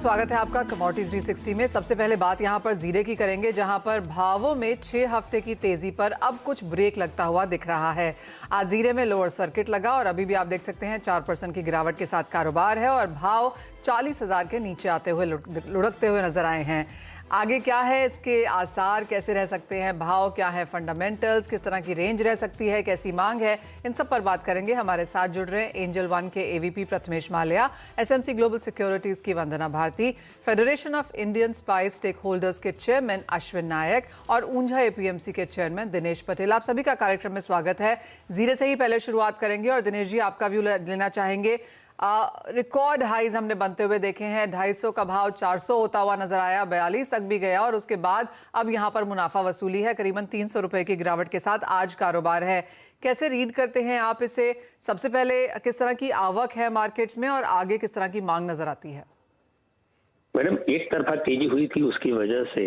स्वागत है आपका कमोडिटी 360 में। सबसे पहले बात यहां पर जीरे की करेंगे, जहां पर भावों में 6 हफ्ते की तेजी पर अब कुछ ब्रेक लगता हुआ दिख रहा है। आज जीरे में लोअर सर्किट लगा और अभी भी आप देख सकते हैं 4% की गिरावट के साथ कारोबार है और भाव 40,000 के नीचे आते हुए लुढ़कते हुए नजर आए हैं। आगे क्या है, इसके आसार कैसे रह सकते हैं, भाव क्या है, फंडामेंटल्स किस तरह की रेंज रह सकती है, कैसी मांग है, इन सब पर बात करेंगे। हमारे साथ जुड़ रहे हैं एंजल वन के AVP Prathamesh Mallya, SMC Global Securities की Vandana Bharti, Federation of Indian spice stake holders के चेयरमैन अश्विन नायक और ऊंझा एपीएमसी के चेयरमैन दिनेश पटेल। आप सभी का कार्यक्रम में स्वागत है। जीरे से ही पहले शुरुआत करेंगे और दिनेश जी आपका व्यू लेना चाहेंगे। रिकॉर्ड हाईज हमने बनते हुए देखे हैं। 250 का भाव 400 होता हुआ नजर आया, 42 तक भी गया और उसके बाद अब यहां पर मुनाफा वसूली है। करीबन 300 रुपए की गिरावट के साथ आज कारोबार है। कैसे रीड करते हैं आप इसे? सबसे पहले किस तरह की आवक है मार्केट्स में और आगे किस तरह की मांग नजर आती है? मैडम, एक तरफा तेजी हुई थी, उसकी वजह से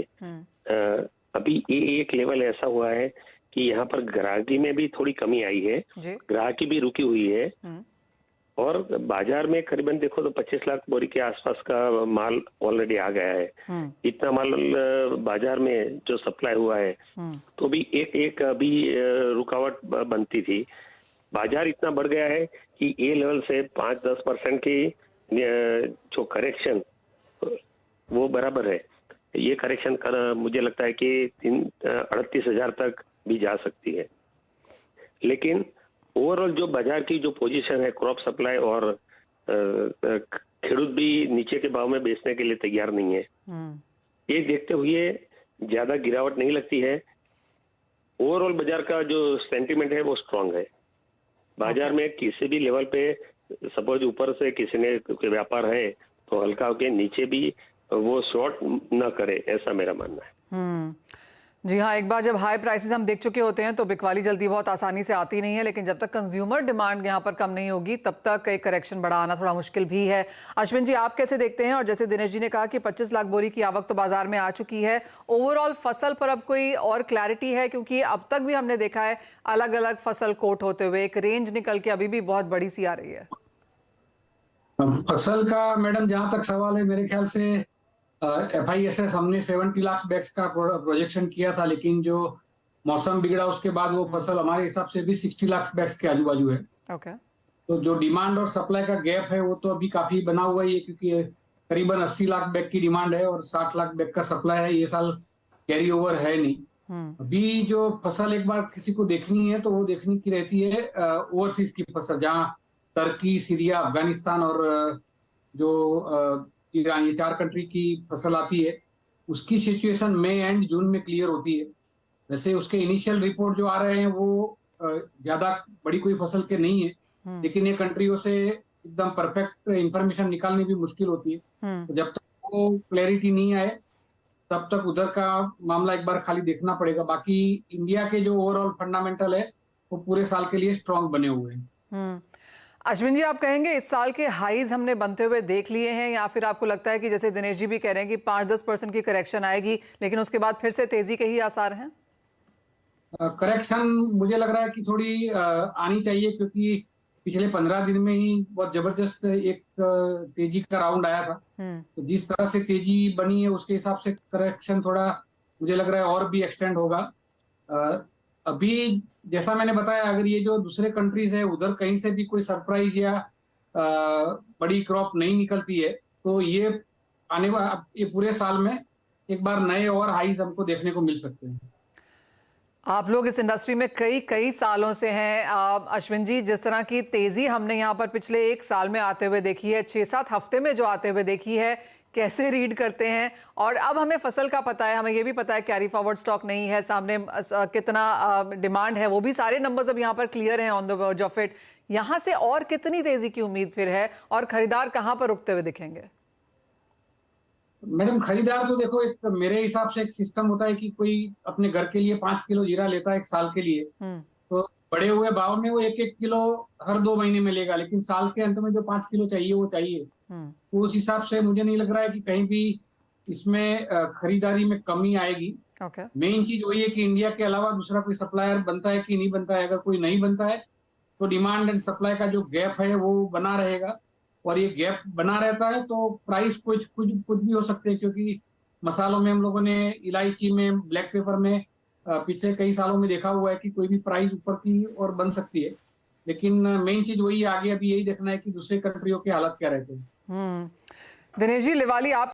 अभी एक लेवल ऐसा हुआ है कि यहाँ पर ग्राहकी में भी थोड़ी कमी आई है, ग्राहकी भी रुकी हुई है और बाजार में करीबन देखो तो 25 लाख बोरी के आसपास का माल ऑलरेडी आ गया है। इतना माल बाजार में जो सप्लाई हुआ है तो भी एक अभी रुकावट बनती थी। बाजार इतना बढ़ गया है कि ये लेवल से 5-10% की जो करेक्शन वो बराबर है। ये करेक्शन मुझे लगता है कि 38,000 तक भी जा सकती है। लेकिन ओवरऑल जो बाजार की जो पोजीशन है, क्रॉप सप्लाई और खेडूत भी नीचे के भाव में बेचने के लिए तैयार नहीं है। ये देखते हुए ज्यादा गिरावट नहीं लगती है। ओवरऑल बाजार का जो सेंटीमेंट है वो स्ट्रांग है। बाजार में किसी भी लेवल पे सपोज ऊपर से किसी ने व्यापार है तो हल्का होके नीचे भी वो शॉर्ट न करे, ऐसा मेरा मानना है। जी हाँ, एक बार जब हाई प्राइसेस हम देख चुके होते हैं तो बिकवाली जल्दी बहुत आसानी से आती नहीं है, लेकिन जब तक कंज्यूमर डिमांड यहाँ पर कम नहीं होगी तब तक एक करेक्शन बड़ा आना थोड़ा मुश्किल भी है। अश्विन जी, आप कैसे देखते हैं? और जैसे दिनेश जी ने कहा कि 25 लाख बोरी की आवक तो बाजार में आ चुकी है, ओवरऑल फसल पर अब कोई और क्लैरिटी है? क्योंकि अब तक भी हमने देखा है अलग अलग फसल कोट होते हुए एक रेंज निकल के अभी भी बहुत बड़ी सी आ रही है। फसल का मैडम जहां तक सवाल है, मेरे ख्याल से FISS हमने 70 लाख बैग्स का प्रोजेक्शन किया था, लेकिन जो मौसम बिगड़ा उसके बाद वो फसल हमारे हिसाब से भी 60 लाख बैग्स के आजू बाजू है। तो जो डिमांड और सप्लाई का गैप है वो तो अभी काफी बना हुआ ही है, क्योंकि करीबन 80 लाख बैग की डिमांड है और 60 लाख बैग का सप्लाई है। ये साल कैरी ओवर है नहीं। अभी जो फसल एक बार किसी को देखनी है तो वो देखने की रहती है ओवरसीज की फसल, जहाँ टर्की, सीरिया, अफगानिस्तान और जो ईरान, ये 4 कंट्री की फसल आती है। उसकी सिचुएशन मई एंड जून में क्लियर होती है। वैसे उसके इनिशियल रिपोर्ट जो आ रहे हैं वो ज्यादा बड़ी कोई फसल के नहीं है, लेकिन ये कंट्रियों से एकदम परफेक्ट इंफॉर्मेशन निकालनी भी मुश्किल होती है। तो जब तक वो क्लैरिटी नहीं आए तब तक उधर का मामला एक बार खाली देखना पड़ेगा। बाकी इंडिया के जो ओवरऑल फंडामेंटल है वो पूरे साल के लिए स्ट्रांग बने हुए हैं। अश्विन जी, आप कहेंगे इस साल के हाईज हमने बनते हुए देख लिए हैं, या फिर आपको लगता है कि जैसे दिनेश जी भी कह रहे हैं कि 5-10% की करेक्शन आएगी लेकिन उसके बाद फिर से तेजी के ही आसार हैं? करेक्शन मुझे लग रहा है कि थोड़ी आनी चाहिए, क्योंकि पिछले 15 दिन में ही बहुत जबरदस्त एक तेजी का राउंड आया था। तो जिस तरह से तेजी बनी है उसके हिसाब से करेक्शन थोड़ा मुझे लग रहा है और भी एक्सटेंड होगा। अभी जैसा मैंने बताया, अगर ये जो दूसरे कंट्रीज है उधर कहीं से भी कोई सरप्राइज या बड़ी क्रॉप नहीं निकलती है तो ये ये पूरे साल में एक बार नए और हाईज हमको देखने को मिल सकते हैं। आप लोग इस इंडस्ट्री में कई सालों से हैं। अश्विन जी, जिस तरह की तेजी हमने यहाँ पर पिछले 1 साल में आते हुए देखी है, 6-7 हफ्ते में जो आते हुए देखी है, कैसे रीड करते हैं? और अब हमें फसल का पता है, हमें ये भी पता है कैरी फॉरवर्ड स्टॉक नहीं है, सामने कितना डिमांड है, वो भी सारे नंबर्स अब यहाँ पर क्लियर हैं, on the verge of it. यहाँ से और कितनी तेजी की उम्मीद फिर है और खरीदार कहाँ पर रुकते हुए दिखेंगे? मैडम, खरीदार तो देखो, एक मेरे हिसाब से एक सिस्टम होता है कि कोई अपने घर के लिए 5 किलो जीरा लेता है 1 साल के लिए, तो बढ़े हुए भाव में वो 1-1 किलो हर 2 महीने में लेगा, लेकिन साल के अंत में जो 5 किलो चाहिए वो चाहिए। तो उस हिसाब से मुझे नहीं लग रहा है कि कहीं भी इसमें खरीदारी में कमी आएगी। मेन चीज वही है कि इंडिया के अलावा दूसरा कोई सप्लायर बनता है कि नहीं बनता है। अगर कोई नहीं बनता है तो डिमांड एंड सप्लाई का जो गैप है वो बना रहेगा। और ये गैप बना रहता है तो प्राइस कुछ भी हो सकते हैं, क्योंकि मसालों में हम लोगों ने इलायची में, ब्लैक पेपर में पिछले कई सालों में देखा हुआ है कि कोई भी प्राइस ऊपर की और बन सकती है। लेकिन मेन चीज वही है, आगे अभी यही देखना है कि दूसरे कंट्रियों के हालात क्या रहते हैं। दिनेश जी लिवाली, आप